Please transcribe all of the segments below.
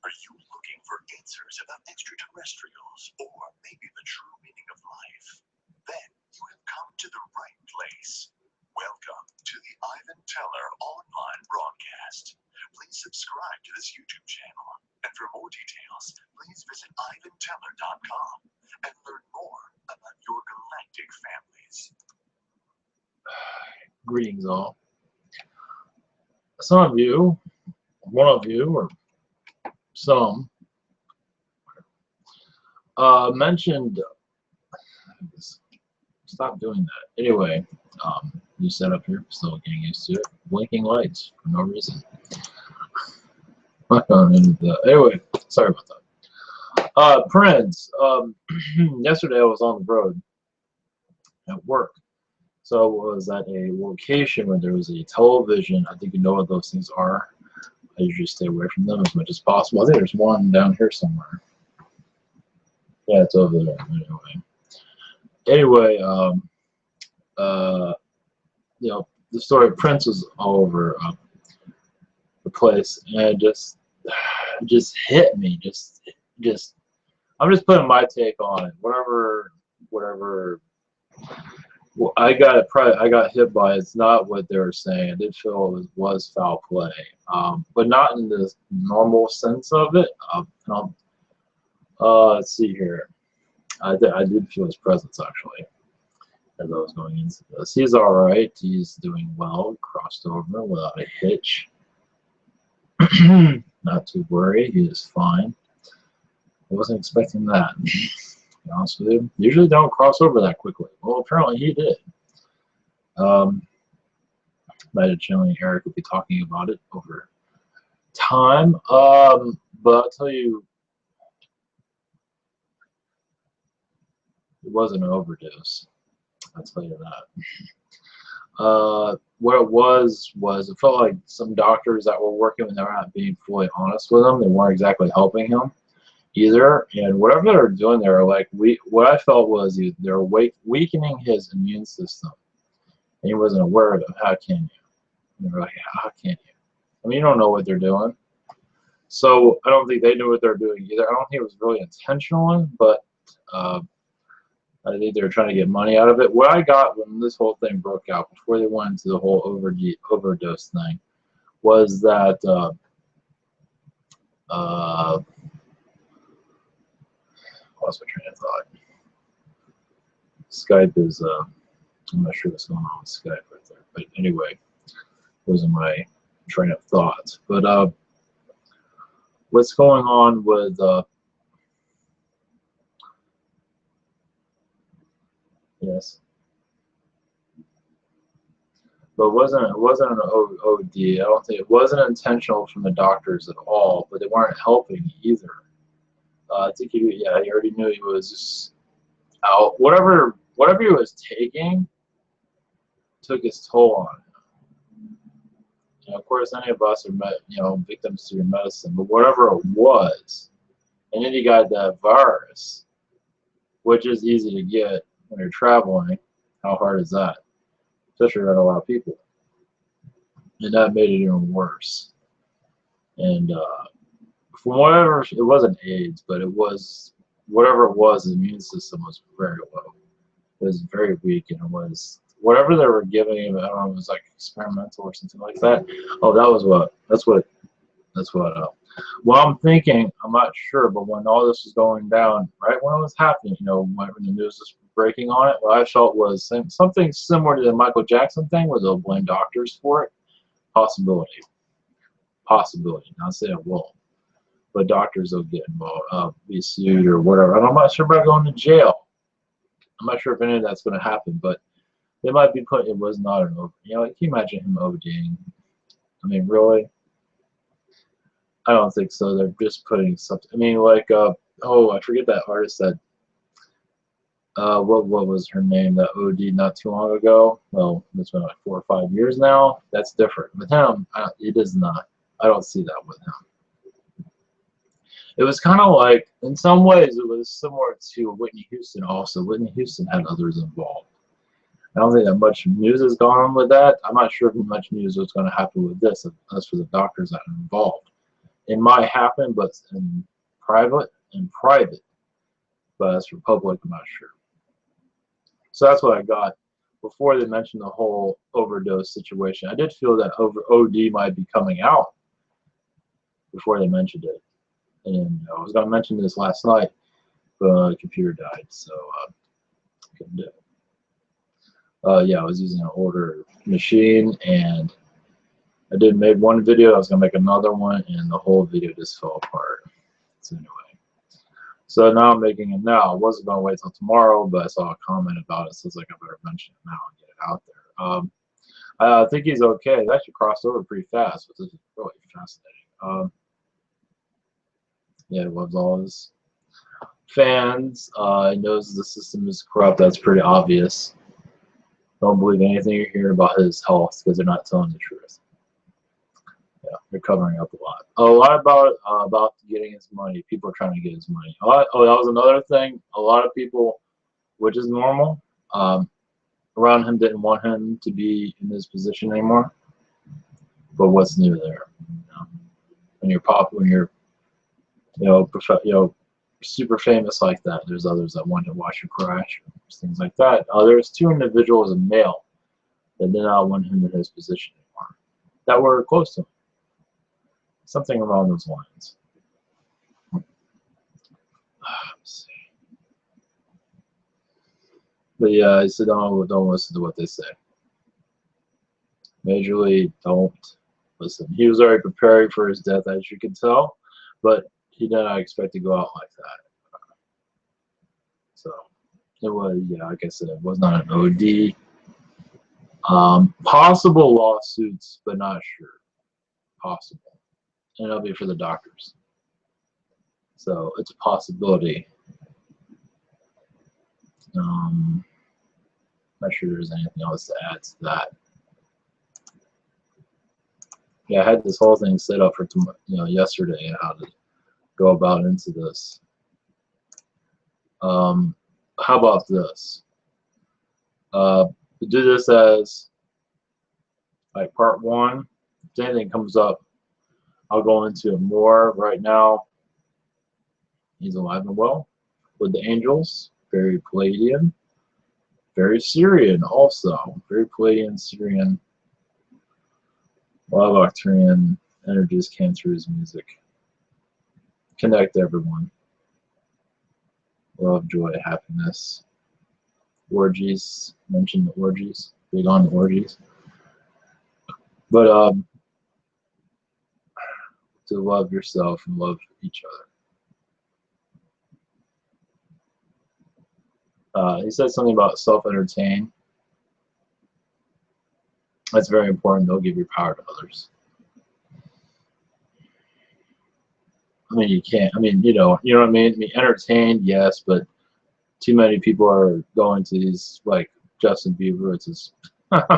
Are you looking for answers about extraterrestrials or maybe the true meaning of life? Then you have come to the right place. Welcome to the Ivan Teller online broadcast. Please subscribe to this YouTube channel. And for more details, please visit ivanteller.com and learn more about your galactic families. Greetings all. Some of you, one of you, or some, mentioned, stop doing that. Anyway, new setup here, still getting used to it. Blinking lights for no reason. Anyway, sorry about that. Friends, yesterday I was on the road at work. So I was at a location where there was a television. I think you know what those things are. I usually stay away from them as much as possible. I think there's one down here somewhere. Yeah, it's over there. Anyway, you know, the story of Prince was all over the place, and it just hit me. I'm just putting my take on it. Whatever. Well, I got hit by. It's not what they were saying. I did feel it was foul play, but not in the normal sense of it. Let's see here. I did feel his presence actually as I was going into this. He's all right. He's doing well. Crossed over without a hitch. Not too worried. He is fine. I wasn't expecting that. To be honest with you, usually don't cross over that quickly. Well, apparently he did. Might Chilling Eric will be talking about it over time. But I'll tell you, it wasn't an overdose. I'll tell you that. What it was it felt like some doctors that were working with him, they were not being fully honest with him. They weren't exactly helping him either, and whatever they were doing there, like what I felt was they were weakening his immune system, and he wasn't aware of it. How can you? And they're like, how can you? I mean, you don't know what they're doing. So I don't think they knew what they're doing either. I don't think it was really intentional, but I think they were trying to get money out of it. What I got when this whole thing broke out, before they went into the whole overdose thing, was that lost my train of thought. Skype is, I'm not sure what's going on with Skype right there. But anyway, those are my train of thoughts. But what's going on with, yes. But it wasn't an OD. I don't think it wasn't intentional from the doctors at all, but they weren't helping either. I think he already knew he was just out. Whatever he was taking took its toll on him. You know, of course, any of us are victims to your medicine, but whatever it was, and then you got that virus, which is easy to get when you're traveling. How hard is that? Especially around a lot of people, and that made it even worse. And from whatever, it wasn't AIDS, but it was whatever it was. The immune system was very low. It was very weak, and it was whatever they were giving him. I don't know, it was like experimental or something like that. Oh, that's what. Well, I'm thinking, I'm not sure, but when all this was going down, right when it was happening, you know, when the news was breaking on it, what I felt was something similar to the Michael Jackson thing, where they'll blame doctors for it. Possibility. Not saying it won't, but doctors will get involved, be sued or whatever. And I'm not sure about going to jail. I'm not sure if any of that's going to happen, but they might be putting. It was not an over. You know, can you imagine him ODing? I mean, really? I don't think so. They're just putting something. I mean, like, I forget that artist that. What was her name? That OD not too long ago. Well, it's been like 4 or 5 years now. That's different. With him, it is not. I don't see that with him. It was kind of like, in some ways, it was similar to Whitney Houston also. Whitney Houston had others involved. I don't think that much news has gone on with that. I'm not sure if much news was going to happen with this, as for the doctors that are involved. It might happen, but in private, but as for public, I'm not sure. So that's what I got before they mentioned the whole overdose situation. I did feel that OD might be coming out before they mentioned it. And I was going to mention this last night, but the computer died, so I couldn't do it. Yeah, I was using an older machine, and I did make one video. I was going to make another one, and the whole video just fell apart. So anyway. So now I'm making it now. I wasn't going to wait till tomorrow, but I saw a comment about it, so it's like I better mention it now and get it out there. I think he's okay. It actually crossed over pretty fast, which is really fascinating. Yeah, he loves all his fans. He knows the system is corrupt. That's pretty obvious. Don't believe anything you hear about his health because they're not telling the truth. Yeah, they're covering up a lot about getting his money. People are trying to get his money. Oh, that was another thing. A lot of people, which is normal, around him didn't want him to be in his position anymore. But what's new there? When you're super famous like that, there's others that want to watch you crash, things like that. There's two individuals, a male, that did not want him in his position anymore, that were close to him. Something along those lines. Let's see. But yeah, I said don't listen to what they say. Majorly, don't listen. He was already preparing for his death, as you can tell, but he did not expect to go out like that. So it was, yeah, like I said, it was not an OD. Possible lawsuits, but not sure. Possible. And it'll be for the doctors. So it's a possibility. Not sure there's anything else to add to that. Yeah, I had this whole thing set up for yesterday, how to go about into this. How about this? Do this as like part one. If anything comes up, I'll go into it more. Right now, he's alive and well with the angels. Very Palladian. Very Syrian also. Very Palladian, Syrian. A lot of Arcturian energies came through his music. Connect everyone. Love, joy, happiness. Orgies. Mentioned the orgies. Big on the orgies. But to love yourself and love each other. He said something about self-entertain. That's very important. Don't give your power to others. I mean, you can't. I mean, you know what I mean? I mean, entertained, yes, but too many people are going to these, like Justin Bieber. It's just, I'm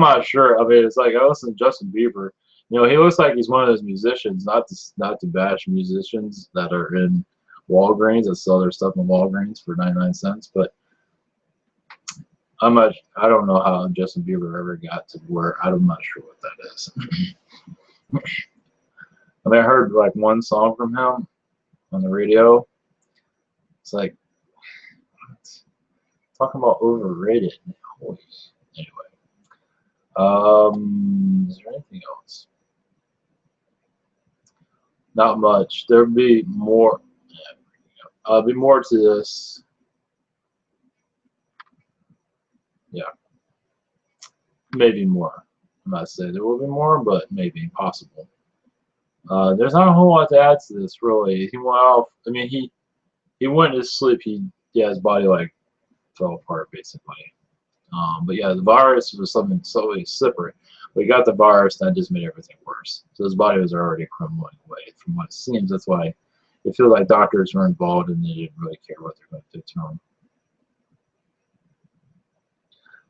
not sure. I mean, it's like I listen to Justin Bieber. You know, he looks like he's one of those musicians, not to bash musicians that are in Walgreens that sell their stuff in Walgreens for 99 cents, but I don't know how Justin Bieber ever got to where. I'm not sure what that is. I mean, I heard like one song from him on the radio. It's like, what? Talking about overrated. Holy. Anyway, is there anything else? Not much. There'll be more. Yeah, be more to this. Yeah, maybe more. I'm not saying there will be more, but maybe possible. There's not a whole lot to add to this, really. He went off. I mean, he went to sleep. His body like fell apart basically. But yeah, the virus was something totally separate. We got the virus, that just made everything worse. So his body was already crumbling away, from what it seems. That's why it feels like doctors were involved and they didn't really care what they're going to do to him.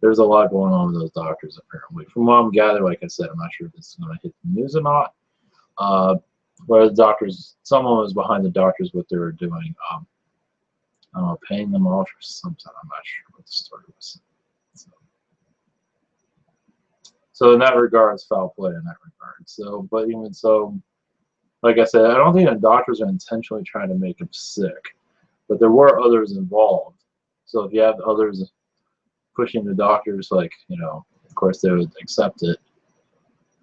There's a lot going on with those doctors, apparently. From what I'm gathering, like I said, I'm not sure if this is going to hit the news or not. Where the doctors, someone was behind the doctors, what they were doing. I don't know, paying them off or something. I'm not sure what the story was. So, So in that regard, it's foul play in that regard. So, but even so, like I said, I don't think the doctors are intentionally trying to make him sick, but there were others involved. So if you have others pushing the doctors, like, you know, of course they would accept it.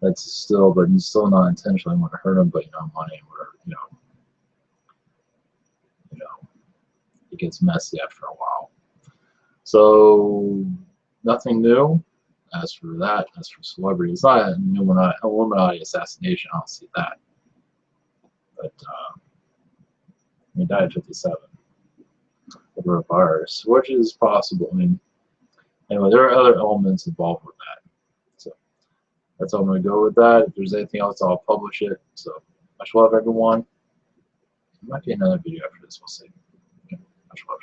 That's still, but he's still not intentionally want to hurt him, but, you know, money or, you know, it gets messy after a while. So nothing new as for that. As for celebrity, it's not an Illuminati assassination. I don't see that. But he died at 57 over a virus, which is possible. I mean, anyway, there are other elements involved with that. So that's how I'm going to go with that. If there's anything else, I'll publish it. So much love, everyone. There might be another video after this. We'll see. Okay. Much love.